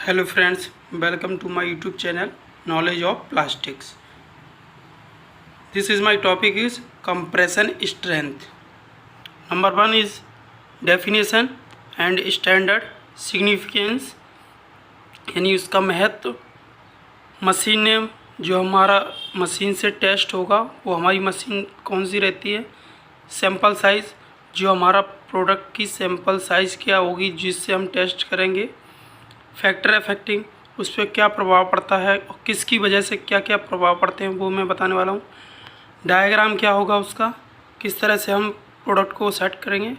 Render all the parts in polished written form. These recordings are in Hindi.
Hello friends, welcome to my YouTube channel Knowledge of Plastics. This is my topic is compression strength. Number 1 is definition and standard significance, यानी उसका महत्व। मशीन नेम, जो हमारा मशीन से टेस्ट होगा वो हमारी मशीन कौन सी रहती है। सैंपल साइज़, जो हमारा प्रोडक्ट की सैंपल साइज़ क्या होगी जिससे हम टेस्ट करेंगे। फैक्टर अफेक्टिंग, उस पर क्या प्रभाव पड़ता है और किसकी वजह से क्या क्या प्रभाव पड़ते हैं वो मैं बताने वाला हूँ। डायग्राम क्या होगा उसका, किस तरह से हम प्रोडक्ट को सेट करेंगे,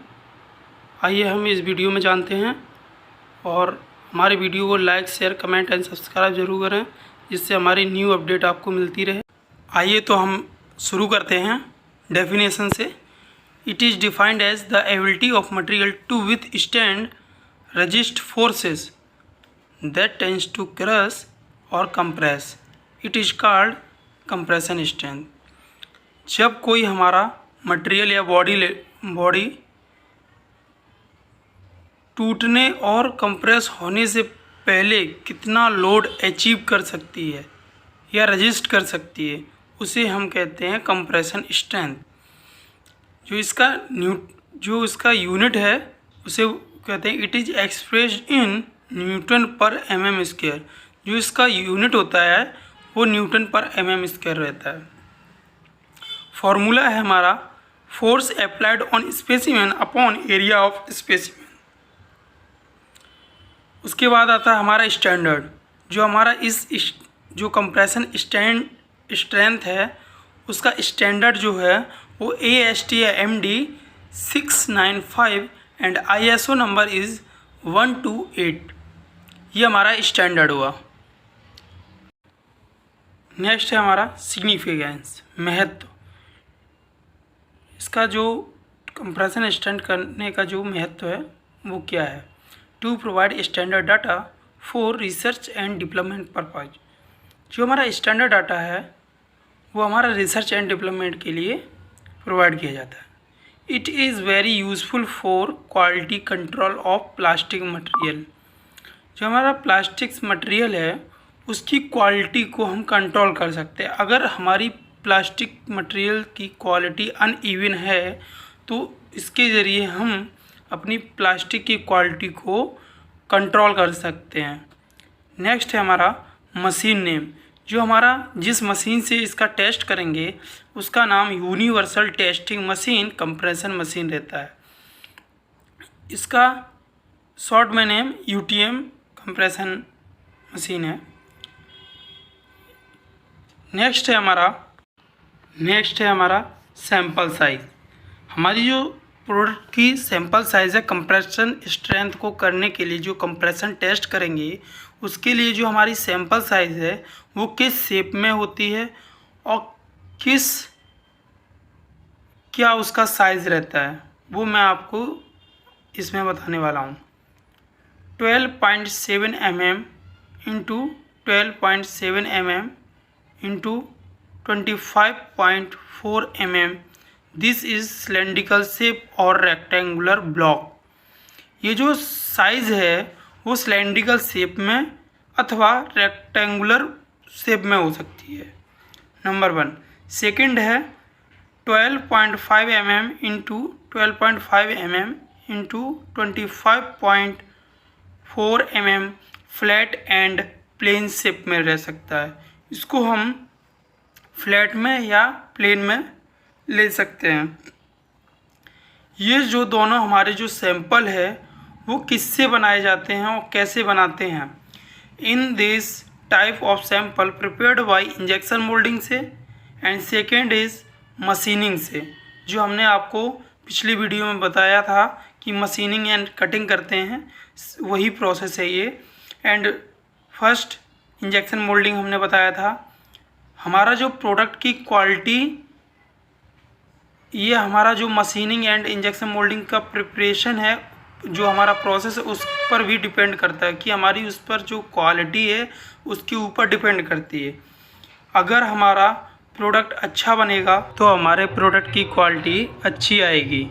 आइए हम इस वीडियो में जानते हैं। और हमारे वीडियो को like, share, comment and subscribe जरूर करें, जिससे हमारी न्यू अपडेट आपको मिलती रहे। आइए तो हम शुरू करते हैं डेफिनेशन से। It is defined as the ability of material to withstand resist forces that tends to crush or compress. It is called compression strength. जब कोई हमारा मटेरियल या बॉडी टूटने और कंप्रेस होने से पहले कितना लोड अचीव कर सकती है या रजिस्ट कर सकती है, उसे हम कहते हैं कंप्रेशन स्ट्रेंथ। जो इसका यूनिट है उसे कहते हैं, it is expressed in newton पर mm स्क्वायर। जो इसका यूनिट होता है वो न्यूटन पर mm स्क्वायर रहता है। फॉर्मूला है हमारा force applied on specimen upon area of specimen. उसके बाद आता है हमारा स्टैंडर्ड। जो हमारा जो कंप्रेशन स्ट्रेंथ है उसका स्टैंडर्ड जो है वो ASTM D 695 and ISO number is 128। ये हमारा स्टैंडर्ड हुआ। नेक्स्ट है हमारा सिग्निफिकेंस, महत्व। इसका जो कंप्रेशन स्ट्रेंथ करने का जो महत्व है वो क्या है। To provide standard data for research and development purpose. जो हमारा स्टैंडर्ड डाटा है वो हमारा रिसर्च एंड डेवलपमेंट के लिए प्रोवाइड किया जाता है। It is very useful for quality control of plastic material. जो हमारा प्लास्टिक मटेरियल है उसकी क्वालिटी को हम कंट्रोल कर सकते हैं। अगर हमारी प्लास्टिक मटेरियल की क्वालिटी अनइवन है तो इसके ज़रिए हम अपनी प्लास्टिक की क्वालिटी को कंट्रोल कर सकते हैं। नेक्स्ट है हमारा मशीन नेम। जो हमारा जिस मशीन से इसका टेस्ट करेंगे उसका नाम universal testing machine compression machine रहता है। इसका शॉर्ट में नेम UTM कंप्रेशन मशीन है। नेक्स्ट है हमारा सैंपल साइज़। हमारी जो प्रोडक्ट की सैंपल साइज़ है कंप्रेशन स्ट्रेंथ को करने के लिए, जो कंप्रेशन टेस्ट करेंगे उसके लिए जो हमारी सैंपल साइज़ है वो किस शेप में होती है और क्या उसका साइज़ रहता है वो मैं आपको इसमें बताने वाला हूँ। 12.7 mm into 12.7 mm into 25.4 mm। This is cylindrical shape और रेक्टेंगुलर ब्लॉक। ये जो साइज़ है वो सिलेंड्रिकल शेप में अथवा रेक्टेंगुलर शेप में हो सकती है। नंबर 1। सेकंड है 12.5 mm into 12.5 mm into 25.4 mm flat and plane shape में रह सकता है। इसको हम फ्लैट में या प्लेन में ले सकते हैं। ये जो दोनों हमारे जो सैंपल है वो किससे बनाए जाते हैं और कैसे बनाते हैं। In this type of sample prepared by injection moulding से एंड सेकेंड इज़ मशीनिंग से। जो हमने आपको पिछली वीडियो में बताया था कि मशीनिंग एंड कटिंग करते हैं, वही प्रोसेस है ये। एंड फर्स्ट इंजेक्शन मोल्डिंग हमने बताया था। हमारा जो प्रोडक्ट की क्वालिटी, ये हमारा जो मशीनिंग एंड इंजेक्शन मोल्डिंग का प्रिपरेशन है, जो हमारा प्रोसेस है उस पर भी डिपेंड करता है कि हमारी उस पर जो क्वालिटी है उसके ऊपर डिपेंड करती है। अगर हमारा प्रोडक्ट अच्छा बनेगा तो हमारे प्रोडक्ट की क्वालिटी अच्छी आएगी।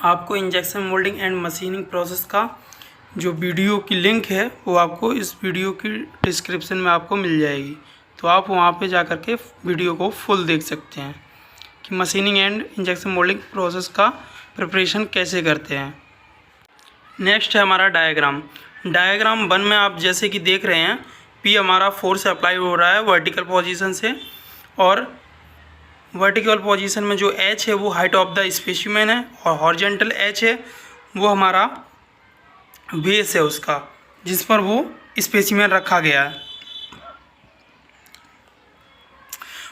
आपको injection moulding and machining process का जो वीडियो की लिंक है वो आपको इस वीडियो की डिस्क्रिप्शन में आपको मिल जाएगी, तो आप वहाँ पे जा कर के वीडियो को फुल देख सकते हैं कि machining and injection moulding process का प्रिपरेशन कैसे करते हैं। नेक्स्ट है हमारा डायग्राम। डायग्राम 1 में आप जैसे कि देख रहे हैं, पी हमारा फोर्स अप्लाई हो रहा है वर्टिकल पोजीशन से, और वर्टिकल पोजीशन में जो एच है वो हाइट ऑफ द स्पेसिमेन है, और हॉरिजॉन्टल एच है वो हमारा बेस है उसका, जिस पर वो स्पेसिमेन रखा गया है।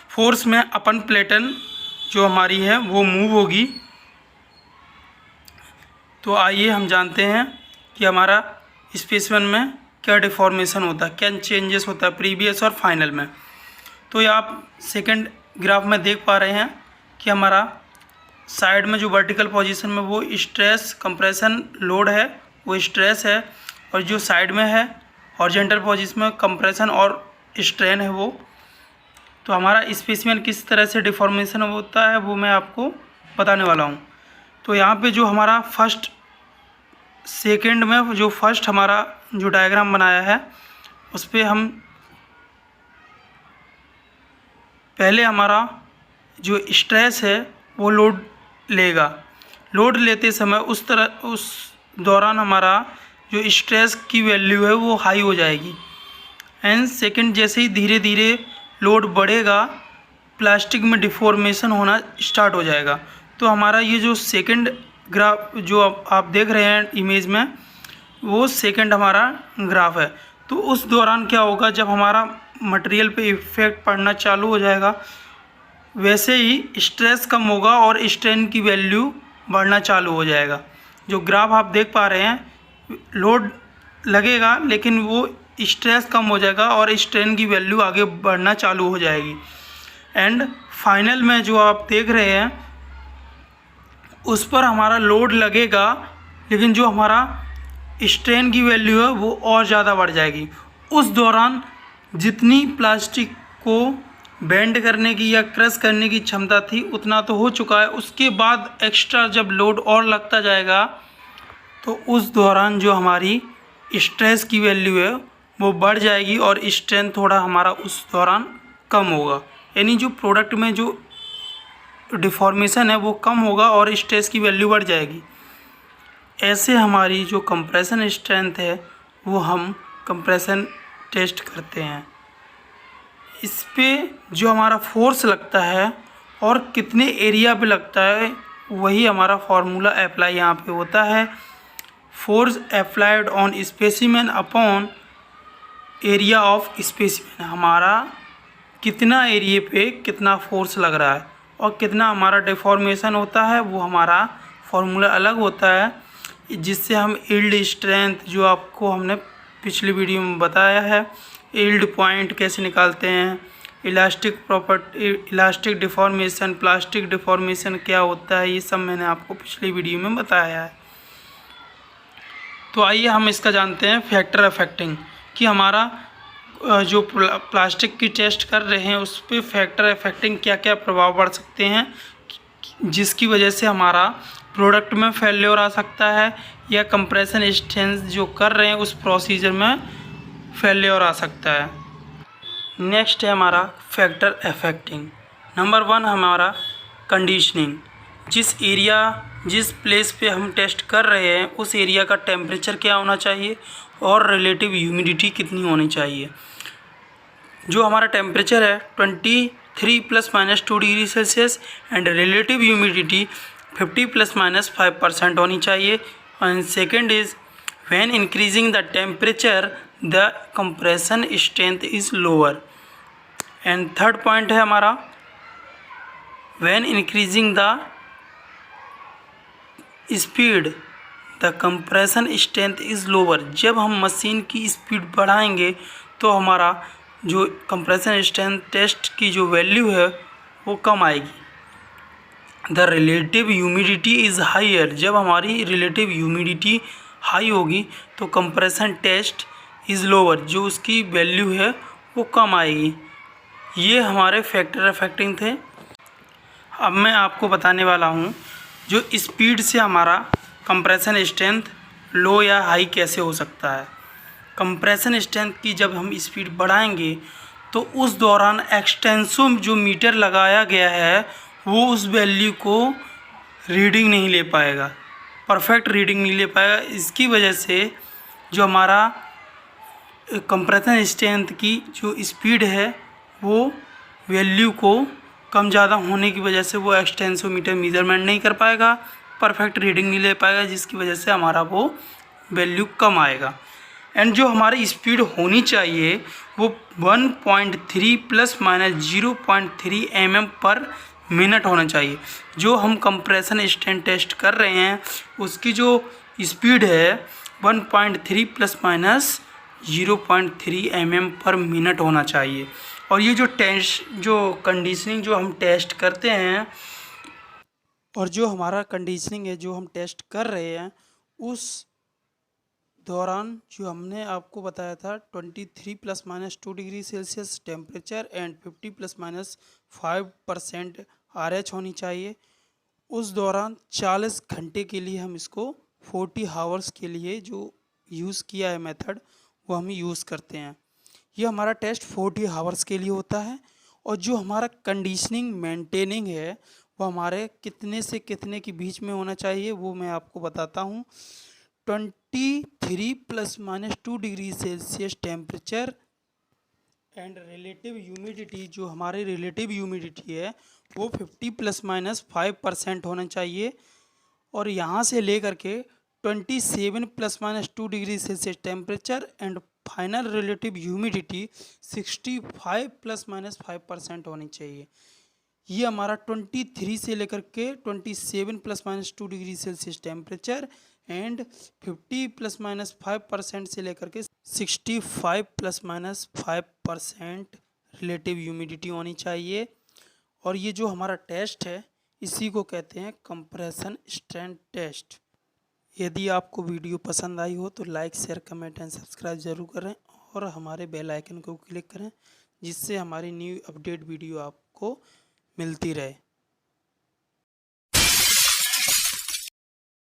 फोर्स में अपन प्लेटन जो हमारी है वो मूव होगी। तो आइए हम जानते हैं कि हमारा स्पेसिमेन में क्या डिफॉर्मेशन होता है, क्या चेंजेस होता है प्रीवियस और फाइनल में। तो ये आप सेकंड ग्राफ में देख पा रहे हैं कि हमारा साइड में जो वर्टिकल पोजीशन में वो स्ट्रेस कंप्रेशन लोड है, वो स्ट्रेस है, और जो साइड में है हॉरिजॉन्टल पोजीशन में कंप्रेशन और स्ट्रेन है वो। तो हमारा स्पेसिमेन किस तरह से डिफॉर्मेशन होता है वो मैं आपको बताने वाला हूँ। तो यहाँ पे जो हमारा फर्स्ट सेकंड में जो फर्स्ट हमारा जो डायग्राम बनाया है उस पर हम पहले हमारा जो स्ट्रेस है वो लोड लेगा। लोड लेते समय उस दौरान हमारा जो स्ट्रेस की वैल्यू है वो हाई हो जाएगी। एंड सेकंड जैसे ही धीरे धीरे लोड बढ़ेगा, प्लास्टिक में डिफॉर्मेशन होना स्टार्ट हो जाएगा। तो हमारा ये जो सेकंड ग्राफ जो आप देख रहे हैं इमेज में, वो सेकंड हमारा ग्राफ है। तो उस दौरान क्या होगा, जब हमारा मटेरियल पे इफेक्ट पड़ना चालू हो जाएगा, वैसे ही स्ट्रेस कम होगा और स्ट्रेन की वैल्यू बढ़ना चालू हो जाएगा। जो ग्राफ आप देख पा रहे हैं, लोड लगेगा लेकिन वो स्ट्रेस कम हो जाएगा और स्ट्रेन की वैल्यू आगे बढ़ना चालू हो जाएगी। एंड फाइनल में जो आप देख रहे हैं उस पर हमारा लोड लगेगा, लेकिन जो हमारा स्ट्रेन की वैल्यू है वो और ज़्यादा बढ़ जाएगी। उस दौरान जितनी प्लास्टिक को बेंड करने की या क्रश करने की क्षमता थी उतना तो हो चुका है। उसके बाद एक्स्ट्रा जब लोड और लगता जाएगा तो उस दौरान जो हमारी स्ट्रेस की वैल्यू है वो बढ़ जाएगी और स्ट्रेन थोड़ा हमारा उस दौरान कम होगा। यानी जो प्रोडक्ट में जो डिफॉर्मेशन है वो कम होगा और स्ट्रेस की वैल्यू बढ़ जाएगी। ऐसे हमारी जो कंप्रेशन स्ट्रेंथ है वो हम कंप्रेशन टेस्ट करते हैं। इस पे जो हमारा फोर्स लगता है और कितने एरिया पे लगता है वही हमारा फार्मूला अप्लाई यहाँ पे होता है। Force applied on specimen upon area of specimen, हमारा कितना एरिया पे कितना फोर्स लग रहा है और कितना हमारा डिफॉर्मेशन होता है वो हमारा फार्मूला अलग होता है, जिससे हम यील्ड स्ट्रेंथ जो आपको हमने पिछली वीडियो में बताया है, यील्ड पॉइंट कैसे निकालते हैं, इलास्टिक डिफॉर्मेशन, प्लास्टिक डिफॉर्मेशन क्या होता है, ये सब मैंने आपको पिछली वीडियो में बताया है। तो आइए हम इसका जानते हैं फैक्टर अफेक्टिंग, कि हमारा जो प्लास्टिक की टेस्ट कर रहे हैं उस पर फैक्टर अफेक्टिंग क्या क्या प्रभाव पड़ सकते हैं, जिसकी वजह से हमारा प्रोडक्ट में फेल्योर आ सकता है या कंप्रेशन स्ट्रेंथ जो कर रहे हैं उस प्रोसीजर में फेल्योर आ सकता है। नेक्स्ट है हमारा फैक्टर अफेक्टिंग। नंबर 1 हमारा कंडीशनिंग। जिस प्लेस पे हम टेस्ट कर रहे हैं उस एरिया का टेम्परेचर क्या होना चाहिए और रिलेटिव ह्यूमिडिटी कितनी होनी चाहिए। जो हमारा टेम्परेचर है 23 ± 2 degree Celsius and relative humidity 50 ± 5% होनी चाहिए। And second is when increasing the temperature the compression strength is lower. And third point है हमारा when increasing the speed the compression strength is lower. जब हम मशीन की स्पीड बढ़ाएंगे तो हमारा जो कंप्रेशन स्ट्रेंथ टेस्ट की जो वैल्यू है वो कम आएगी। The relative humidity is higher. जब हमारी रिलेटिव ह्यूमिडिटी हाई होगी तो कंप्रेशन टेस्ट इज़ लोअर, जो उसकी वैल्यू है वो कम आएगी। ये हमारे फैक्टर अफेक्टिंग थे। अब मैं आपको बताने वाला हूँ जो स्पीड से हमारा कंप्रेशन स्ट्रेंथ लो या हाई कैसे हो सकता है। कंप्रेशन स्ट्रेंथ की जब हम स्पीड बढ़ाएंगे तो उस दौरान एक्सटेंसो जो मीटर लगाया गया है वो उस वैल्यू को रीडिंग नहीं ले पाएगा, परफेक्ट रीडिंग नहीं ले पाएगा। इसकी वजह से जो हमारा कंप्रेशन स्ट्रेंथ की जो स्पीड है वो वैल्यू को कम ज़्यादा होने की वजह से वो एक्सटेंसोमीटर मेजरमेंट नहीं कर पाएगा, परफेक्ट रीडिंग नहीं ले पाएगा, जिसकी वजह से हमारा वो वैल्यू कम आएगा। एंड जो हमारी स्पीड होनी चाहिए वो 1.3 प्लस माइनस 0.3 mm पर मिनट होना चाहिए। जो हम कंप्रेशन स्ट्रेंथ टेस्ट कर रहे हैं उसकी जो स्पीड है 1.3 प्लस माइनस 0.3 mm पर मिनट होना चाहिए। और ये जो कंडीशनिंग जो हम टेस्ट करते हैं और जो हमारा कंडीशनिंग है जो हम टेस्ट कर रहे हैं उस दौरान जो हमने आपको बताया था 23 plus minus 2 degree Celsius temperature and 50 plus minus 5% RH होनी चाहिए। उस दौरान 40 घंटे के लिए हम इसको 40 आवर्स के लिए जो यूज़ किया है मेथड वो हम यूज़ करते हैं। ये हमारा टेस्ट 40 आवर्स के लिए होता है। और जो हमारा कंडीशनिंग मेंटेनिंग है वो हमारे कितने से कितने के बीच में होना चाहिए वो मैं आपको बताता हूँ। 23 plus minus 2 degree Celsius temperature and relative humidity, जो हमारी रिलेटिव ह्यूमिडिटी है वो 50 प्लस माइनस 5% होना चाहिए। और यहाँ से लेकर के 27 plus minus 2 degree Celsius temperature and final relative humidity 65 plus minus 5% होनी चाहिए। ये हमारा 23 से लेकर के 27 plus minus 2 degree Celsius temperature and 50 plus minus 5% से लेकर के 65 प्लस माइनस 5% रिलेटिव ह्यूमिडिटी होनी चाहिए। और ये जो हमारा टेस्ट है इसी को कहते हैं कंप्रेशन स्ट्रेंथ टेस्ट। यदि आपको वीडियो पसंद आई हो तो like share comment and subscribe ज़रूर करें और हमारे बेल आइकन को क्लिक करें जिससे हमारी न्यू अपडेट वीडियो आपको मिलती रहे।